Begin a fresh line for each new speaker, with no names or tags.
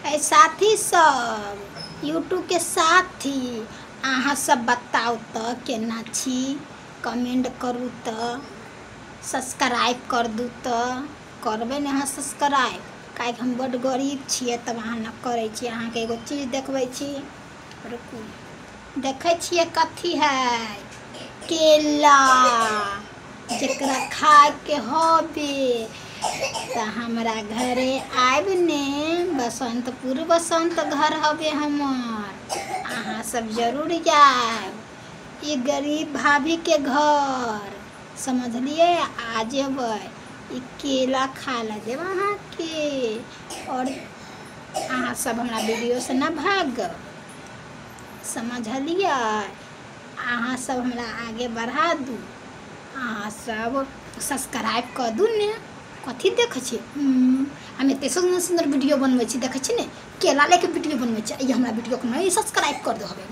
ए साथी सब यूट्यूब के साथी अहाँ सब बताओ तो केना छी, कमेंट करू तो, सब्सक्राइब कर दू तो करबे ने अहाँ सब्सक्राइब, काहे हम बड़ गरीब छिए तब अहाँ न करे छी। अहाँ के एगो चीज देखबै छी, रुकू देखे छिए कथी है, केला जकरा खाए के हबे तो हमरा घरे आब ने, बसंतपुर बसंत घर हबे हमर, अहाँ सब जरूर आएब। ये गरीब भाभी के घर समझलिए, आ जेबै ई केला खा ले देब अहाँ के, और अहाँ सब हमरा वीडियो से ना भाग, समझलिए। अहाँ सब हमरा आगे बढ़ा दू, अहाँ सब सब्सक्राइब कर दू ने। कथी देखे छी हम एते सुंदर सुंदर वीडियो बनबै छी, देखे छी ने केला लेके वीडियो बनबै छी, ये हमरा वीडियो को सब्सक्राइब कर दो हबे।